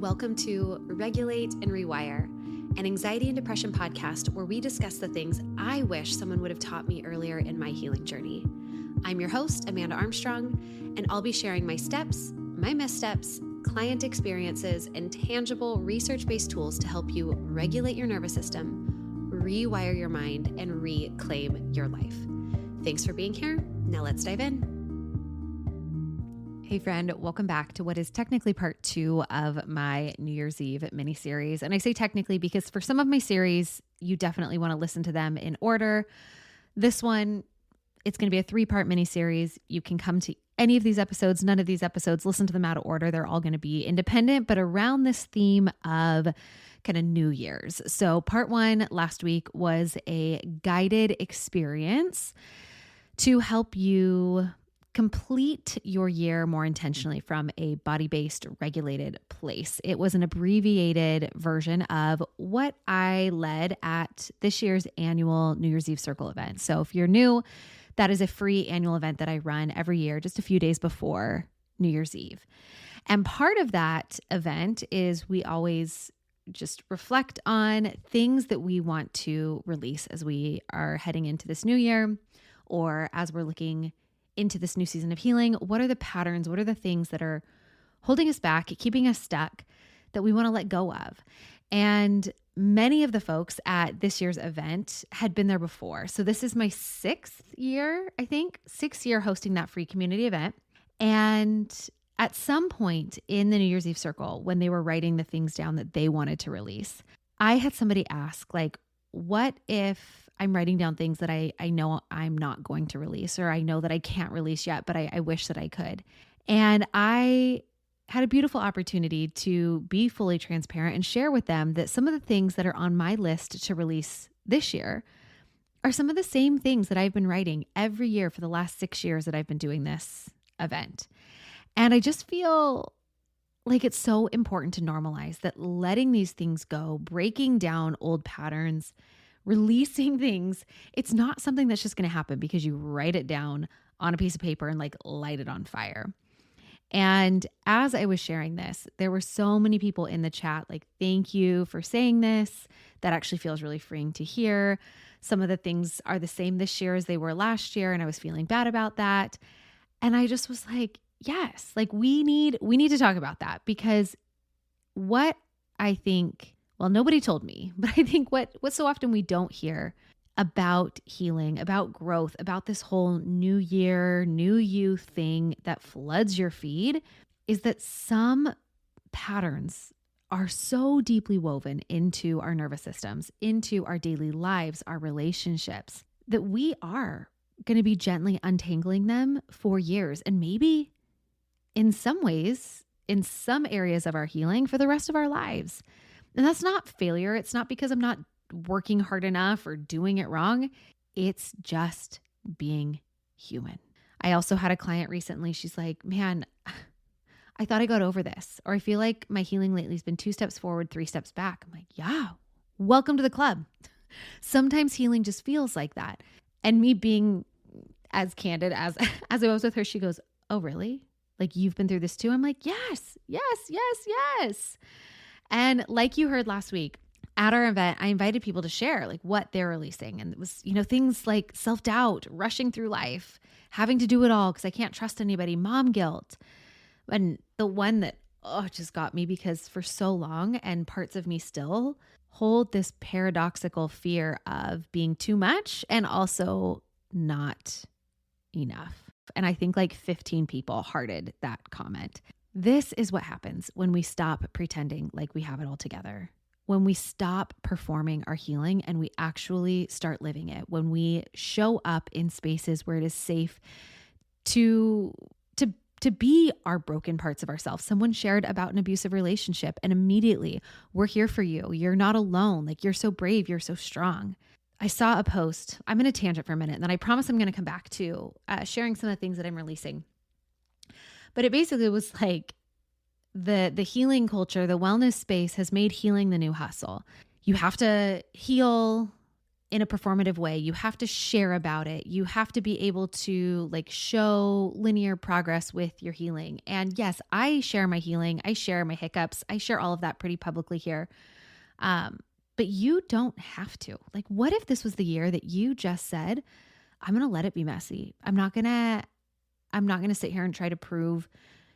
Welcome to Regulate and Rewire, an anxiety and depression podcast where we discuss the things I wish someone would have taught me earlier in my healing journey. I'm your host, Amanda Armstrong, and I'll be sharing my steps, my missteps, client experiences, and tangible research-based tools to help you regulate your nervous system, rewire your mind, and reclaim your life. Thanks for being here. Now let's dive in. Hey friend, welcome back to what is technically part 2 of my New Year's Eve mini-series. And I say technically because for some of my series, you definitely want to listen to them in order. This one, it's going to be a 3-part mini-series. You can come to any of these episodes, none of these episodes, listen to them out of order. They're all going to be independent, but around this theme of kind of New Year's. So part 1 last week was a guided experience to help you complete your year more intentionally from a body-based regulated place. It was an abbreviated version of what I led at this year's annual New Year's Eve Circle event. So if you're new, that is a free annual event that I run every year, just a few days before New Year's Eve. And part of that event is we always just reflect on things that we want to release as we are heading into this new year, or as we're looking into this new season of healing. What are the patterns? What are the things that are holding us back, keeping us stuck, that we want to let go of? And many of the folks at this year's event had been there before. So this is my 6th year, I think, 6th year hosting that free community event. And at some point in the New Year's Eve Circle, when they were writing the things down that they wanted to release, I had somebody ask, like, what if I'm writing down things that I know I'm not going to release, or I know that I can't release yet, but I wish that I could. And I had a beautiful opportunity to be fully transparent and share with them that some of the things that are on my list to release this year are some of the same things that I've been writing every year for the last 6 years that I've been doing this event. And I just feel like it's so important to normalize that letting these things go, breaking down old patterns, releasing things, it's not something that's just going to happen because you write it down on a piece of paper and like light it on fire. And as I was sharing this, there were so many people in the chat like, thank you for saying this. That actually feels really freeing to hear. Some of the things are the same this year as they were last year, and I was feeling bad about that. And I just was like, yes, like we need to talk about that, because what I think, well, nobody told me, but I think what so often we don't hear about healing, about growth, about this whole new year, new you thing that floods your feed is that some patterns are so deeply woven into our nervous systems, into our daily lives, our relationships, that we are going to be gently untangling them for years, and maybe in some ways, in some areas of our healing, for the rest of our lives. And that's not failure. It's not because I'm not working hard enough or doing it wrong. It's just being human. I also had a client recently. She's like, man, I thought I got over this. Or I feel like my healing lately has been 2 steps forward, 3 steps back. I'm like, yeah, welcome to the club. Sometimes healing just feels like that. And me being as candid as I was with her, she goes, oh, really? Like you've been through this too? I'm like, yes. And like you heard last week at our event, I invited people to share like what they're releasing. And it was, things like self-doubt, rushing through life, having to do it all because I can't trust anybody, mom guilt. And the one that, just got me, because for so long, and parts of me still hold this paradoxical fear of being too much and also not enough. And I think like 15 people hearted that comment. This is what happens when we stop pretending like we have it all together. When we stop performing our healing and we actually start living it. When we show up in spaces where it is safe to be our broken parts of ourselves. Someone shared about an abusive relationship and immediately, we're here for you. You're not alone. Like you're so brave. You're so strong. I saw a post. I'm going to tangent for a minute, and then I promise I'm going to come back to sharing some of the things that I'm releasing. But it basically was like the healing culture, the wellness space has made healing the new hustle. You have to heal in a performative way. You have to share about it. You have to be able to like show linear progress with your healing. And yes, I share my healing. I share my hiccups. I share all of that pretty publicly here. But you don't have to. Like, what if this was the year that you just said, I'm going to let it be messy. I'm not going to sit here and try to prove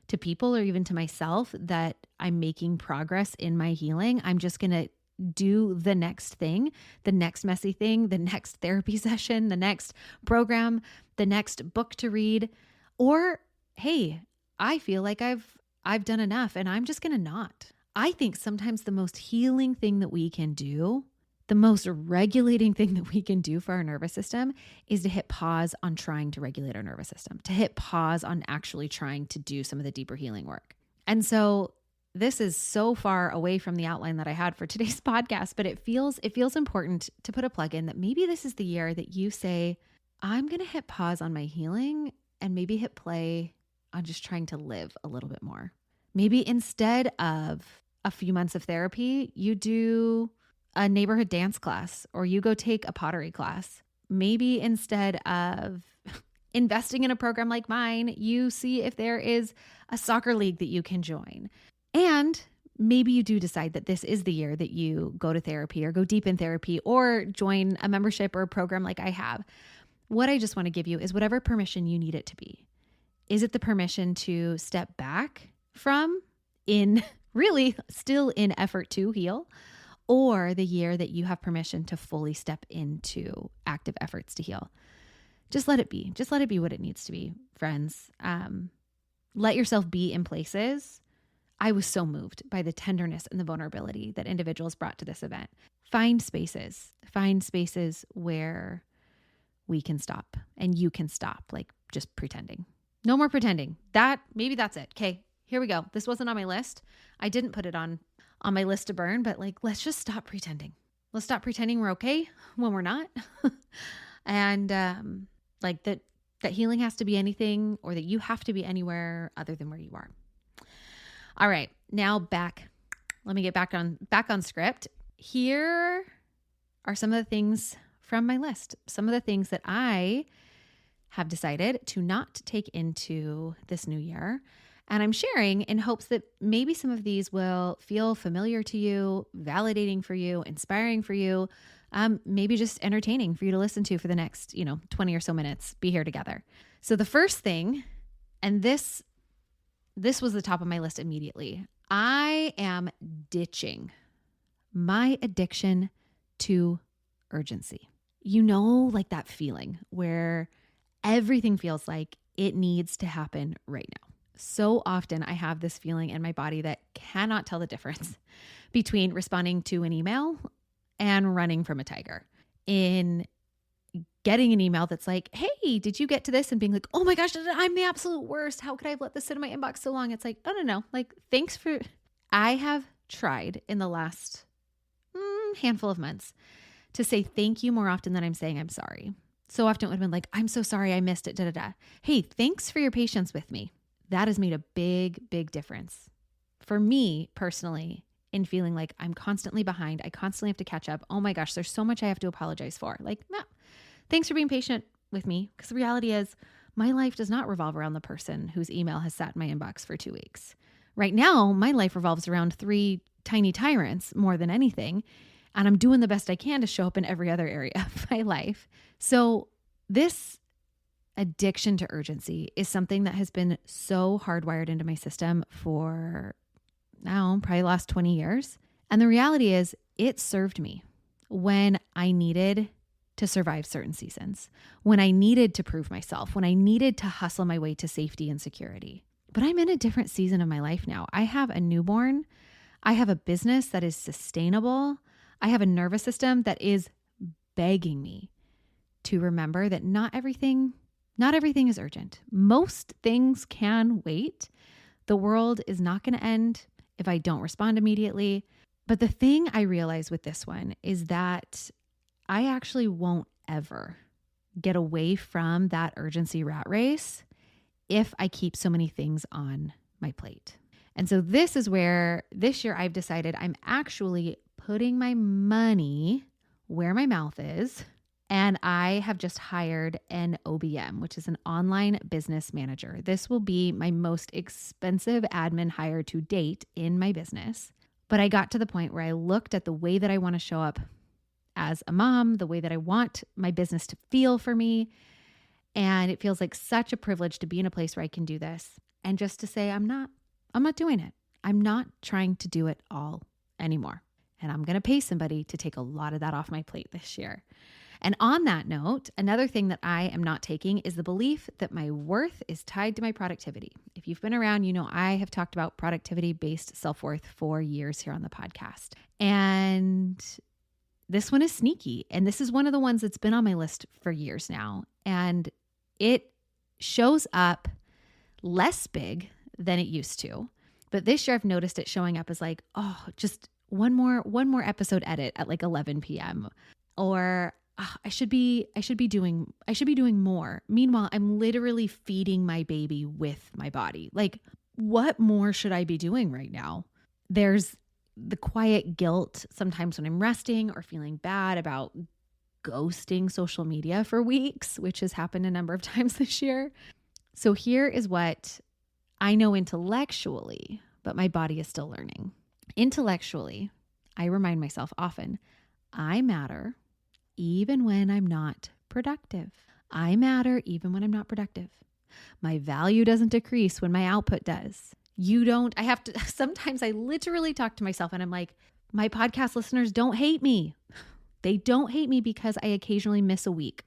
to people or even to myself that I'm making progress in my healing. I'm just going to do the next thing, the next messy thing, the next therapy session, the next program, the next book to read. Or, hey, I feel like I've done enough and I'm just going to not. I think sometimes the most healing thing that we can do, the most regulating thing that we can do for our nervous system is to hit pause on trying to regulate our nervous system, to hit pause on actually trying to do some of the deeper healing work. And so this is so far away from the outline that I had for today's podcast, but it feels important to put a plug in that maybe this is the year that you say, I'm going to hit pause on my healing and maybe hit play on just trying to live a little bit more. Maybe instead of a few months of therapy, you do a neighborhood dance class or you go take a pottery class. Maybe instead of investing in a program like mine, you see if there is a soccer league that you can join. And maybe you do decide that this is the year that you go to therapy or go deep in therapy or join a membership or a program like I have. What I just want to give you is whatever permission you need it to be. Is it the permission to step back from in really still in effort to heal, or the year that you have permission to fully step into active efforts to heal? Just let it be. Just let it be what it needs to be, friends. Let yourself be in places. I was so moved by the tenderness and the vulnerability that individuals brought to this event. Find spaces where we can stop and you can stop, like just pretending. No more pretending. Maybe that's it. Okay, here we go. This wasn't on my list. I didn't put it on my list to burn, but like, let's just stop pretending. Let's stop pretending we're okay when we're not. And like that healing has to be anything, or that you have to be anywhere other than where you are. All right, now back. Let me get back on script. Here are some of the things from my list. Some of the things that I have decided to not take into this new year. And I'm sharing in hopes that maybe some of these will feel familiar to you, validating for you, inspiring for you, maybe just entertaining for you to listen to for the next, 20 or so minutes, be here together. So the first thing, and this was the top of my list immediately. I am ditching my addiction to urgency. Like that feeling where everything feels like it needs to happen right now. So often I have this feeling in my body that cannot tell the difference between responding to an email and running from a tiger. In getting an email that's like, hey, did you get to this? And being like, oh my gosh, I'm the absolute worst. How could I have let this sit in my inbox so long? It's like, no. Like, thanks for, I have tried in the last handful of months to say thank you more often than I'm saying I'm sorry. So often it would have been like, I'm so sorry I missed it, Hey, thanks for your patience with me. That has made a big, big difference for me personally in feeling like I'm constantly behind. I constantly have to catch up. Oh my gosh, there's so much I have to apologize for. Like, no, thanks for being patient with me. Because the reality is my life does not revolve around the person whose email has sat in my inbox for 2 weeks. Right now, my life revolves around 3 tiny tyrants more than anything. And I'm doing the best I can to show up in every other area of my life. So this addiction to urgency is something that has been so hardwired into my system for now, probably the last 20 years. And the reality is it served me when I needed to survive certain seasons, when I needed to prove myself, when I needed to hustle my way to safety and security. But I'm in a different season of my life now. I have a newborn. I have a business that is sustainable. I have a nervous system that is begging me to remember that not everything is urgent. Most things can wait. The world is not going to end if I don't respond immediately. But the thing I realize with this one is that I actually won't ever get away from that urgency rat race if I keep so many things on my plate. And so this is where this year I've decided I'm actually putting my money where my mouth is. And I have just hired an OBM, which is an online business manager. This will be my most expensive admin hire to date in my business. But I got to the point where I looked at the way that I want to show up as a mom, the way that I want my business to feel for me. And it feels like such a privilege to be in a place where I can do this. And just to say, I'm not doing it. I'm not trying to do it all anymore. And I'm going to pay somebody to take a lot of that off my plate this year. And on that note, another thing that I am not taking is the belief that my worth is tied to my productivity. If you've been around, you know I have talked about productivity-based self-worth for years here on the podcast. And this one is sneaky. And this is one of the ones that's been on my list for years now. And it shows up less big than it used to. But this year I've noticed it showing up as like, oh, just one more episode edit at like 11 p.m. Or I should be doing more. Meanwhile, I'm literally feeding my baby with my body. Like, what more should I be doing right now? There's the quiet guilt sometimes when I'm resting or feeling bad about ghosting social media for weeks, which has happened a number of times this year. So here is what I know intellectually, but my body is still learning. Intellectually, I remind myself often, I matter even when I'm not productive. I matter even when I'm not productive. My value doesn't decrease when my output does. You don't, I have to, sometimes I literally talk to myself and I'm like, my podcast listeners don't hate me. They don't hate me because I occasionally miss a week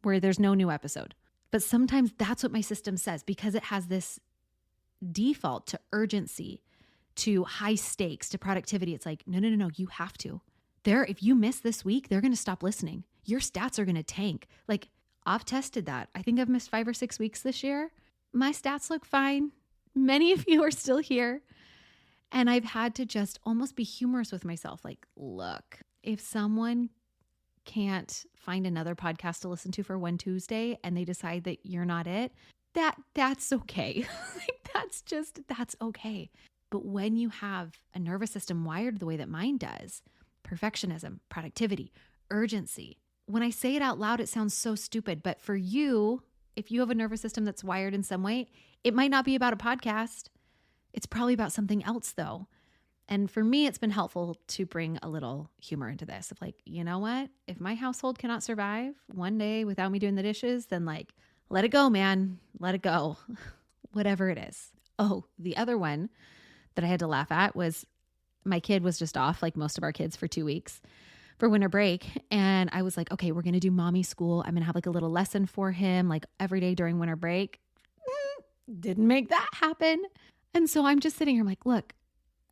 where there's no new episode. But sometimes that's what my system says because it has this default to urgency, to high stakes, to productivity. It's like, no, you have to. If you miss this week, they're going to stop listening. Your stats are going to tank. Like, I've tested that. I think I've missed 5 or 6 weeks this year. My stats look fine. Many of you are still here. And I've had to just almost be humorous with myself. Like, look, if someone can't find another podcast to listen to for one Tuesday and they decide that you're not it, that's okay. That's okay. But when you have a nervous system wired the way that mine does, perfectionism, productivity, urgency. When I say it out loud, it sounds so stupid. But for you, if you have a nervous system that's wired in some way, it might not be about a podcast. It's probably about something else though. And for me, it's been helpful to bring a little humor into this of like, you know what? If my household cannot survive one day without me doing the dishes, then like, let it go, man. Let it go. Whatever it is. Oh, the other one that I had to laugh at was my kid was just off, like most of our kids, for 2 weeks for winter break. And I was like, okay, we're going to do mommy school. I'm going to have like a little lesson for him, like every day during winter break. Didn't make that happen. And so I'm just sitting here, I'm like, look,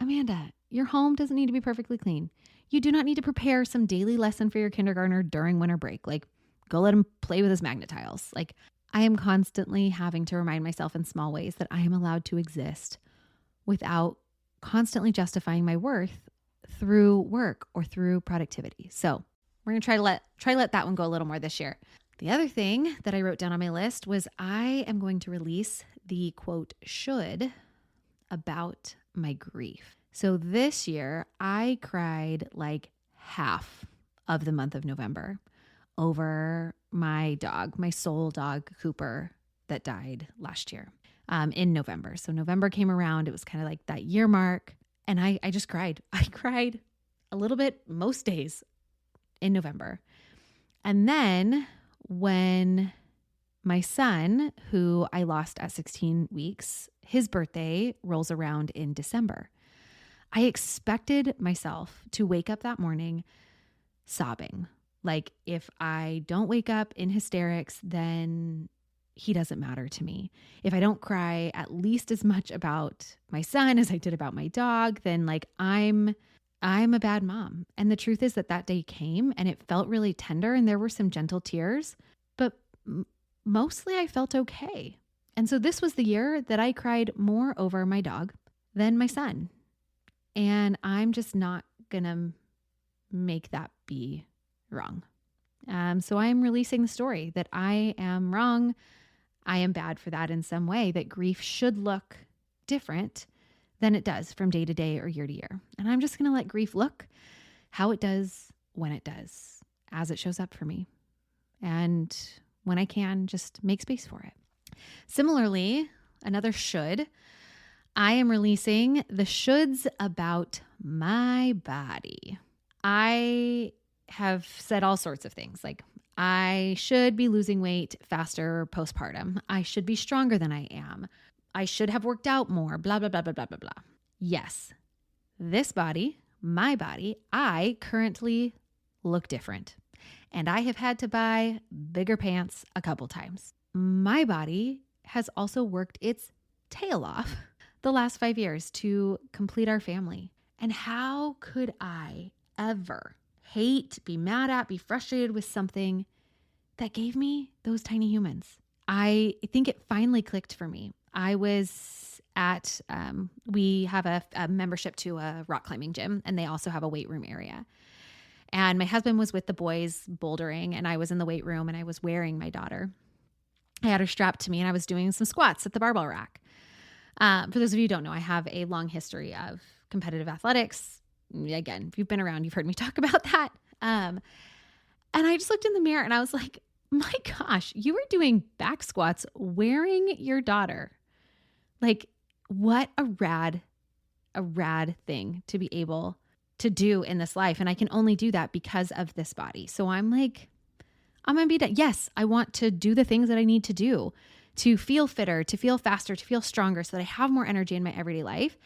Amanda, your home doesn't need to be perfectly clean. You do not need to prepare some daily lesson for your kindergartner during winter break. Like, go let him play with his magnet tiles. Like, I am constantly having to remind myself in small ways that I am allowed to exist without constantly justifying my worth through work or through productivity. So we're going to try let that one go a little more this year. The other thing that I wrote down on my list was I am going to release the quote should about my grief. So this year I cried like half of the month of November over my dog, my soul dog, Cooper, that died last year. In November. So November came around. It was kind of like that year mark. And I just cried. I cried a little bit most days in November. And then when my son, who I lost at 16 weeks, his birthday rolls around in December, I expected myself to wake up that morning sobbing. Like, if I don't wake up in hysterics, then he doesn't matter to me. If I don't cry at least as much about my son as I did about my dog, then like I'm a bad mom. And the truth is that day came and it felt really tender and there were some gentle tears, but mostly I felt okay. And so this was the year that I cried more over my dog than my son. And I'm just not gonna make that be wrong. So I am releasing the story that I am wrong. I am bad for that in some way, that grief should look different than it does from day to day or year to year. And I'm just going to let grief look how it does when it does, as it shows up for me. And when I can, just make space for it. Similarly, another should, I am releasing the shoulds about my body. I have said all sorts of things like, I should be losing weight faster postpartum. I should be stronger than I am. I should have worked out more, blah, blah, blah, blah, blah, blah, blah. Yes, this body, my body, I currently look different. And I have had to buy bigger pants a couple times. My body has also worked its tail off the last 5 years to complete our family. And how could I ever hate, be mad at, be frustrated with something that gave me those tiny humans? I think it finally clicked for me. I was at, we have a membership to a rock climbing gym, and they also have a weight room area. And my husband was with the boys bouldering, and I was in the weight room, and I was wearing my daughter. I had her strapped to me, and I was doing some squats at the barbell rack. For those of you who don't know, I have a long history of competitive athletics. Again, if you've been around, you've heard me talk about that. And I just looked in the mirror and I was like, my gosh, you were doing back squats wearing your daughter. Like, what a rad thing to be able to do in this life. And I can only do that because of this body. So I'm like, I'm going to be done. Yes, I want to do the things that I need to do to feel fitter, to feel faster, to feel stronger so that I have more energy in my everyday life.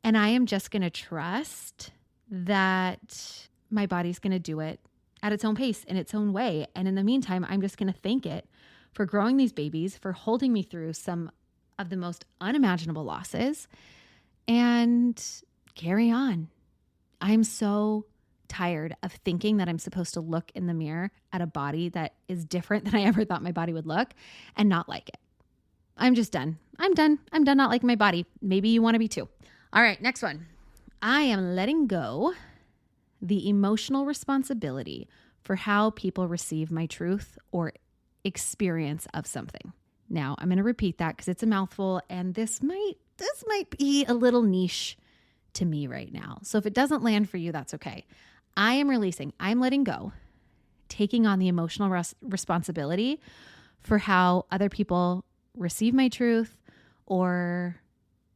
And I am just going to trust that my body's going to do it at its own pace, in its own way. And in the meantime, I'm just going to thank it for growing these babies, for holding me through some of the most unimaginable losses, and carry on. I'm so tired of thinking that I'm supposed to look in the mirror at a body that is different than I ever thought my body would look and not like it. I'm just done. I'm done not liking my body. Maybe you want to be too. All right, next one. I am letting go the emotional responsibility for how people receive my truth or experience of something. Now, I'm going to repeat that because it's a mouthful, and this might be a little niche to me right now. So if it doesn't land for you, that's okay. I'm letting go, taking on the emotional responsibility for how other people receive my truth or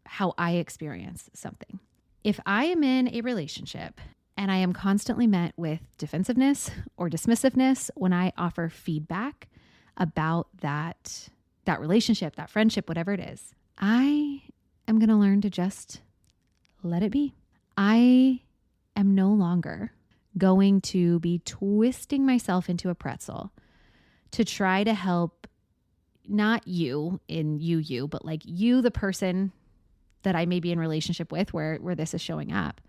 how I experience something. If I am in a relationship and I am constantly met with defensiveness or dismissiveness when I offer feedback about that relationship, that friendship, whatever it is, I am going to learn to just let it be. I am no longer going to be twisting myself into a pretzel to try to help not you in you, but like you, the person that I may be in relationship with where this is showing up.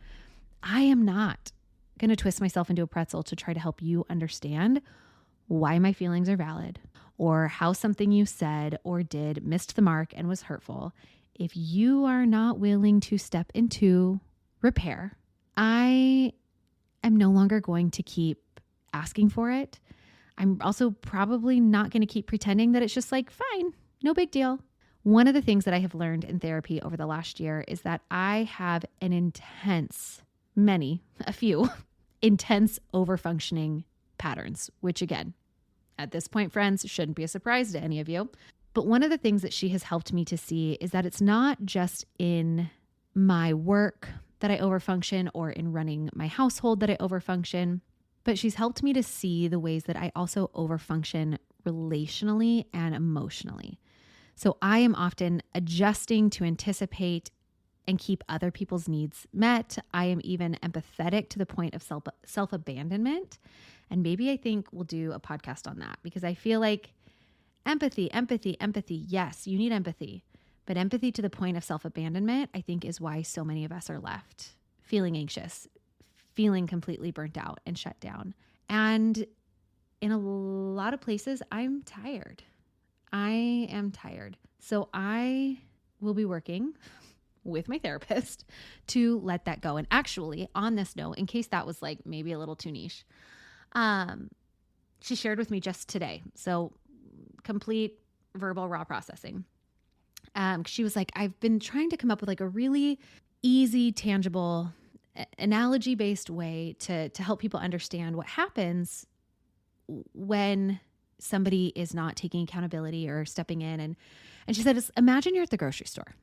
I am not going to twist myself into a pretzel to try to help you understand why my feelings are valid or how something you said or did missed the mark and was hurtful. If you are not willing to step into repair, I am no longer going to keep asking for it. I'm also probably not going to keep pretending that it's just like, fine, no big deal. One of the things that I have learned in therapy over the last year is that I have an a few intense overfunctioning patterns, which again, at this point, friends, shouldn't be a surprise to any of you. But one of the things that she has helped me to see is that it's not just in my work that I overfunction or in running my household that I overfunction, but she's helped me to see the ways that I also overfunction relationally and emotionally. So I am often adjusting to anticipate and keep other people's needs met. I am even empathetic to the point of self-abandonment. And maybe I think we'll do a podcast on that because I feel like empathy. Yes, you need empathy. But empathy to the point of self-abandonment, I think, is why so many of us are left feeling anxious, feeling completely burnt out and shut down. And in a lot of places, I'm tired. I am tired. So I will be working with my therapist to let that go. And actually, on this note, in case that was like maybe a little too niche, she shared with me just today. So complete verbal raw processing. She was like, I've been trying to come up with like a really easy, tangible analogy-based way to help people understand what happens when somebody is not taking accountability or stepping in. And she said, imagine you're at the grocery store.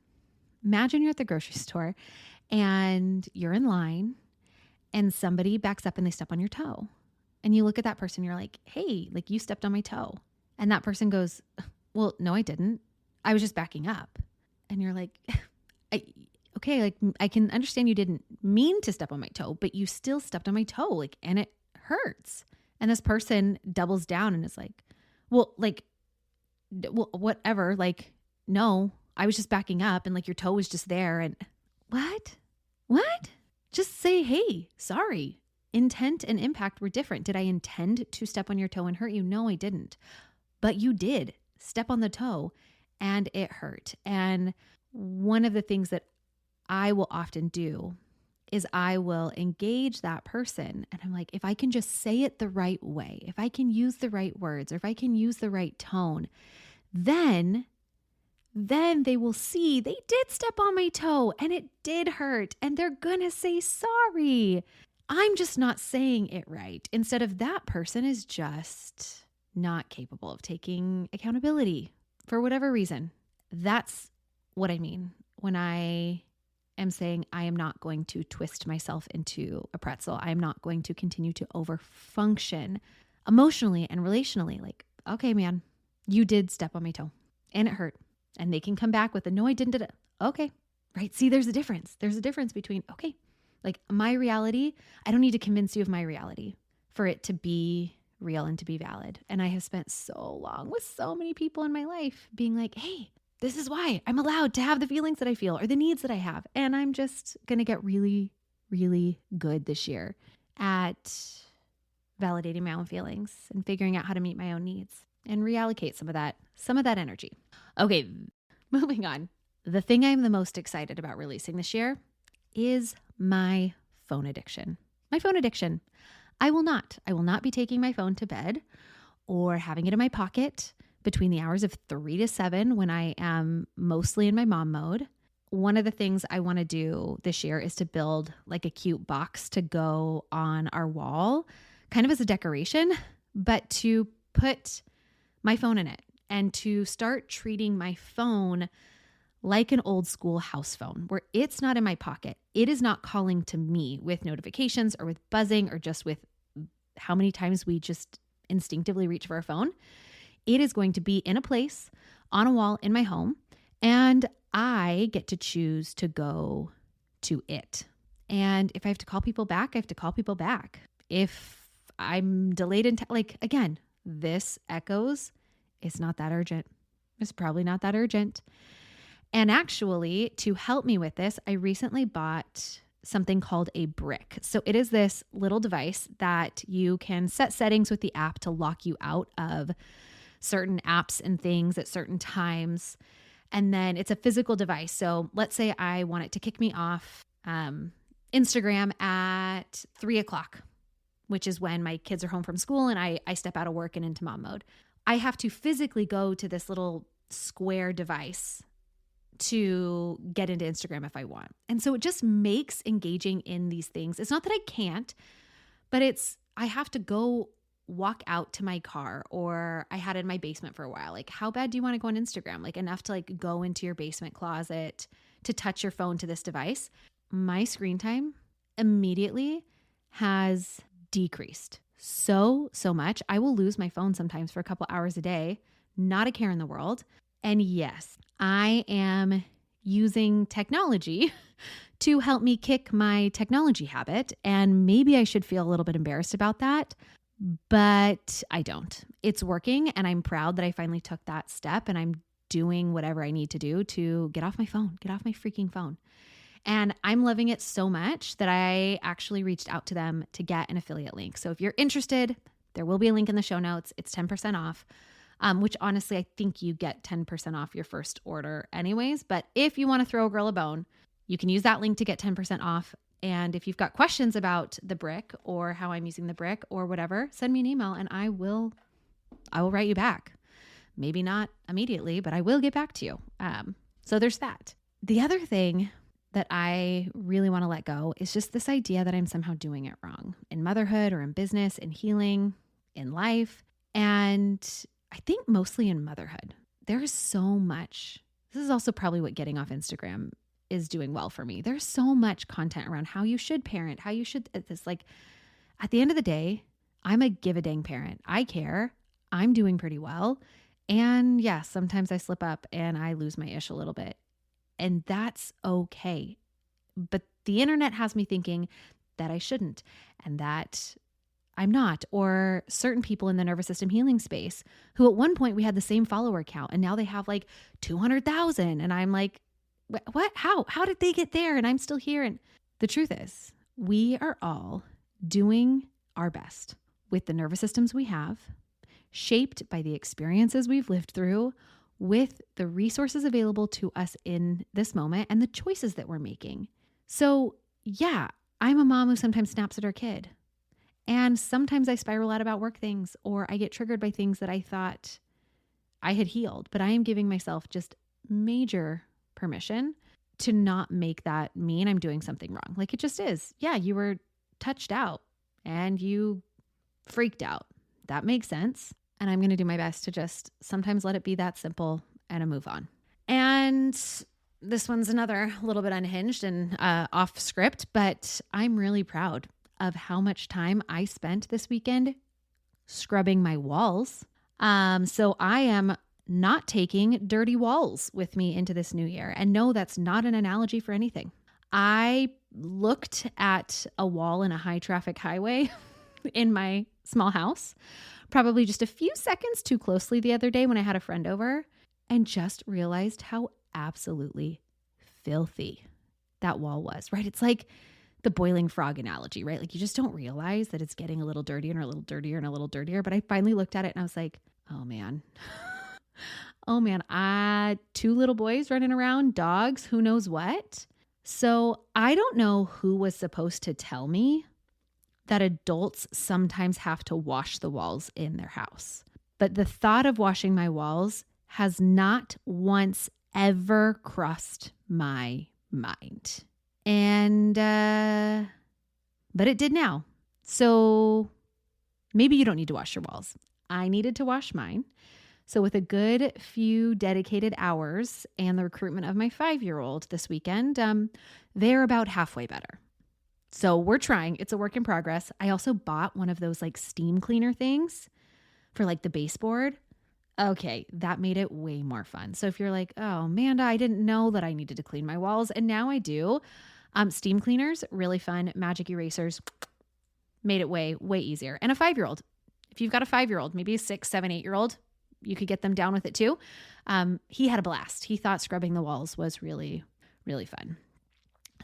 Imagine you're at the grocery store and you're in line and somebody backs up and they step on your toe. And you look at that person, you're like, hey, like you stepped on my toe. And that person goes, well, no, I didn't. I was just backing up. And you're like, okay, like I can understand you didn't mean to step on my toe, but you still stepped on my toe, like, and it hurts. And this person doubles down and is like, well, whatever, like, no, I was just backing up and like your toe was just there. And what? Just say, hey, sorry. Intent and impact were different. Did I intend to step on your toe and hurt you? No, I didn't. But you did step on the toe and it hurt. And one of the things that I will often do is I will engage that person. And I'm like, if I can just say it the right way, if I can use the right words, or if I can use the right tone, then they will see they did step on my toe and it did hurt. And they're going to say sorry. I'm just not saying it right. Instead of that person is just not capable of taking accountability for whatever reason. That's what I mean when I am saying I am not going to twist myself into a pretzel. I am not going to continue to overfunction emotionally and relationally. Like, okay, man, you did step on my toe and it hurt. And they can come back with a, no, I didn't. Okay, right? See, there's a difference. There's a difference between, okay, like my reality, I don't need to convince you of my reality for it to be real and to be valid. And I have spent so long with so many people in my life being like, hey, this is why I'm allowed to have the feelings that I feel or the needs that I have. And I'm just going to get really, really good this year at validating my own feelings and figuring out how to meet my own needs and reallocate some of that energy. Okay, moving on. The thing I'm the most excited about releasing this year is my phone addiction. My phone addiction. I will not be taking my phone to bed or having it in my pocket between the hours of 3 to 7 when I am mostly in my mom mode. One of the things I want to do this year is to build like a cute box to go on our wall, kind of as a decoration, but to put my phone in it and to start treating my phone like an old school house phone where it's not in my pocket. It is not calling to me with notifications or with buzzing or just with how many times we just instinctively reach for our phone. It is going to be in a place on a wall in my home, and I get to choose to go to it. And if I have to call people back, I have to call people back. If I'm delayed again, this echoes, it's not that urgent. It's probably not that urgent. And actually, to help me with this, I recently bought something called a brick. So it is this little device that you can set settings with the app to lock you out of certain apps and things at certain times. And then it's a physical device. So let's say I want it to kick me off Instagram at 3:00, which is when my kids are home from school and I step out of work and into mom mode. I have to physically go to this little square device to get into Instagram if I want. And so it just makes engaging in these things. It's not that I can't, but I have to go walk out to my car, or I had it in my basement for a while. Like, how bad do you want to go on Instagram? Like enough to like go into your basement closet to touch your phone to this device. My screen time immediately has decreased so much. I will lose my phone sometimes for a couple hours a day, not a care in the world. And yes, I am using technology to help me kick my technology habit. And maybe I should feel a little bit embarrassed about that, but I don't. It's working, and I'm proud that I finally took that step, and I'm doing whatever I need to do to get off my phone, get off my freaking phone. And I'm loving it so much that I actually reached out to them to get an affiliate link. So if you're interested, there will be a link in the show notes. It's 10% off. Which honestly, I think you get 10% off your first order anyways. But if you want to throw a girl a bone, you can use that link to get 10% off. And if you've got questions about the brick or how I'm using the brick or whatever, send me an email and I will write you back. Maybe not immediately, but I will get back to you. So there's that. The other thing that I really want to let go is just this idea that I'm somehow doing it wrong in motherhood or in business, in healing, in life. And I think mostly in motherhood. There is so much. This is also probably what getting off Instagram is doing well for me. There's so much content around how you should parent, how you should this. Like at the end of the day, I'm a give a dang parent. I care. I'm doing pretty well. And yeah, sometimes I slip up and I lose my ish a little bit. And that's okay. But the internet has me thinking that I shouldn't and that I'm not, or certain people in the nervous system healing space who at one point we had the same follower count and now they have like 200,000. And I'm like, what? How did they get there? And I'm still here. And the truth is, we are all doing our best with the nervous systems we have, shaped by the experiences we've lived through, with the resources available to us in this moment and the choices that we're making. So yeah, I'm a mom who sometimes snaps at her kid. And sometimes I spiral out about work things, or I get triggered by things that I thought I had healed. But I am giving myself just major permission to not make that mean I'm doing something wrong. Like it just is. Yeah, you were touched out and you freaked out. That makes sense. And I'm going to do my best to just sometimes let it be that simple and a move on. And this one's another little bit unhinged and off script, but I'm really proud of how much time I spent this weekend scrubbing my walls. So I am not taking dirty walls with me into this new year. And no, that's not an analogy for anything. I looked at a wall in a high traffic highway in my small house, probably just a few seconds too closely the other day when I had a friend over, and just realized how absolutely filthy that wall was, right? It's like the boiling frog analogy, right? Like you just don't realize that it's getting a little dirtier and a little dirtier and a little dirtier. But I finally looked at it and I was like, oh man, oh man, two little boys running around, dogs, who knows what. So I don't know who was supposed to tell me that adults sometimes have to wash the walls in their house. But the thought of washing my walls has not once ever crossed my mind. And, but it did now. So maybe you don't need to wash your walls. I needed to wash mine. So with a good few dedicated hours and the recruitment of my 5-year-old this weekend, they're about halfway better. So we're trying. It's a work in progress. I also bought one of those like steam cleaner things for like the baseboard. Okay, that made it way more fun. So if you're like, oh, Amanda, I didn't know that I needed to clean my walls, and now I do. Steam cleaners, really fun. Magic erasers, made it way, way easier. And a 5-year-old. If you've got a 5-year-old, maybe a 6, 7, 8-year-old, you could get them down with it too. He had a blast. He thought scrubbing the walls was really, really fun.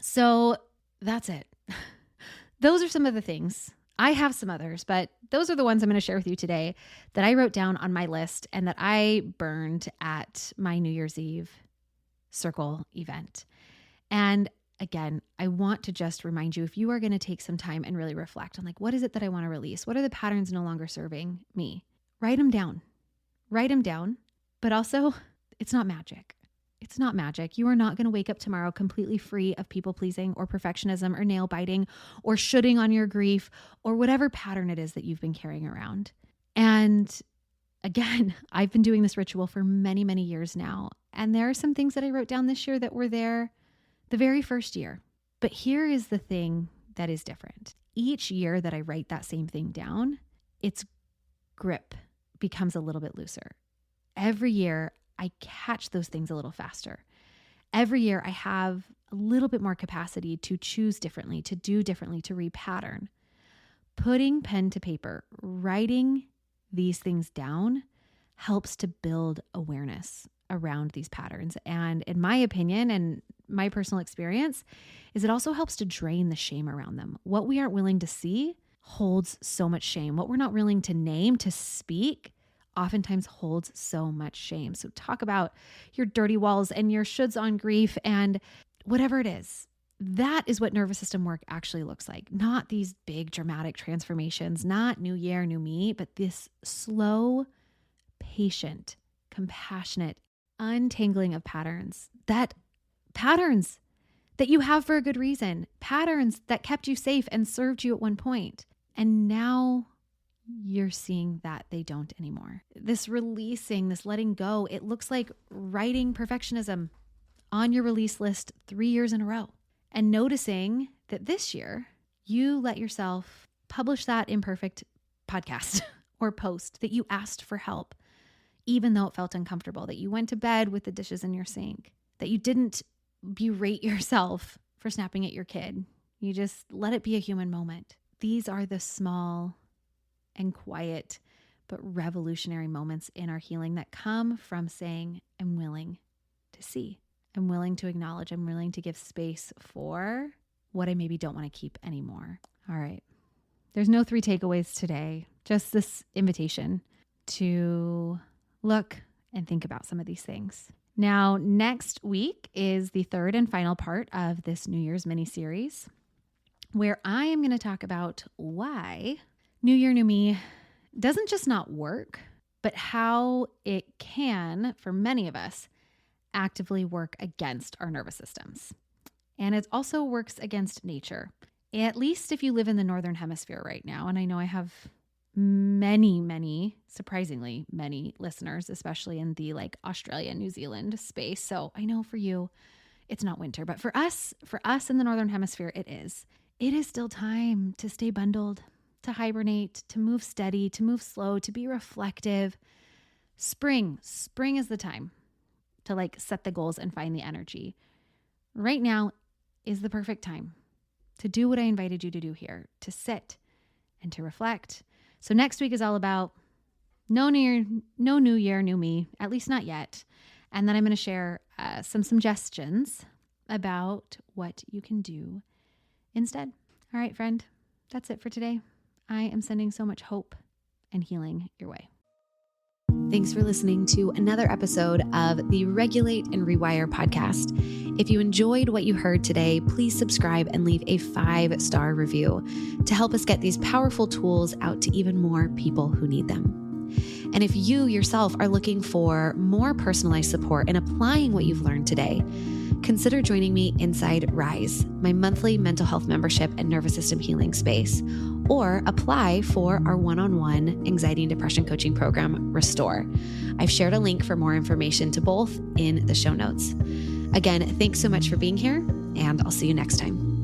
So that's it. Those are some of the things. I have some others, but those are the ones I'm going to share with you today that I wrote down on my list and that I burned at my New Year's Eve Circle event. And again, I want to just remind you, if you are going to take some time and really reflect on like, what is it that I want to release? What are the patterns no longer serving me? Write them down. Write them down. But also, it's not magic. It's not magic. You are not going to wake up tomorrow completely free of people pleasing or perfectionism or nail biting or shooting on your grief or whatever pattern it is that you've been carrying around. And again, I've been doing this ritual for many, many years now. And there are some things that I wrote down this year that were there the very first year. But here is the thing that is different. Each year that I write that same thing down, its grip becomes a little bit looser. Every year, I catch those things a little faster. Every year, I have a little bit more capacity to choose differently, to do differently, to repattern. Putting pen to paper, writing these things down helps to build awareness around these patterns. And in my opinion and my personal experience, is it also helps to drain the shame around them. What we aren't willing to see holds so much shame. What we're not willing to name, to speak, oftentimes holds so much shame. So talk about your dirty walls and your shoulds on grief and whatever it is. That is what nervous system work actually looks like. Not these big dramatic transformations, not new year, new me, but this slow, patient, compassionate untangling of patterns. That patterns that you have for a good reason, patterns that kept you safe and served you at one point. And now you're seeing that they don't anymore. This releasing, this letting go, it looks like writing perfectionism on your release list 3 years in a row and noticing that this year you let yourself publish that imperfect podcast or post, that you asked for help, even though it felt uncomfortable, that you went to bed with the dishes in your sink, that you didn't berate yourself for snapping at your kid. You just let it be a human moment. These are the small and quiet but revolutionary moments in our healing that come from saying, I'm willing to see. I'm willing to acknowledge. I'm willing to give space for what I maybe don't want to keep anymore. All right. There's no 3 takeaways today, just this invitation to look and think about some of these things. Now, next week is the 3rd and final part of this New Year's mini-series, where I am going to talk about why New Year, New Me doesn't just not work, but how it can, for many of us, actively work against our nervous systems. And it also works against nature, at least if you live in the Northern Hemisphere right now. And I know I have many, surprisingly many listeners, especially in the Australia, New Zealand space. So I know for you, it's not winter, but for us in the Northern Hemisphere, it is. It is still time to stay bundled, to hibernate, to move steady, to move slow, to be reflective. Spring is the time to set the goals and find the energy. Right now is the perfect time to do what I invited you to do here, to sit and to reflect. So next week is all about no new year, new me, at least not yet. And then I'm going to share some suggestions about what you can do instead. All right, friend, that's it for today. I am sending so much hope and healing your way. Thanks for listening to another episode of the Regulate and Rewire podcast. If you enjoyed what you heard today, please subscribe and leave a 5-star review to help us get these powerful tools out to even more people who need them. And if you yourself are looking for more personalized support in applying what you've learned today, consider joining me inside Rise, my monthly mental health membership and nervous system healing space, or apply for our one-on-one anxiety and depression coaching program, Restore. I've shared a link for more information to both in the show notes. Again, thanks so much for being here, and I'll see you next time.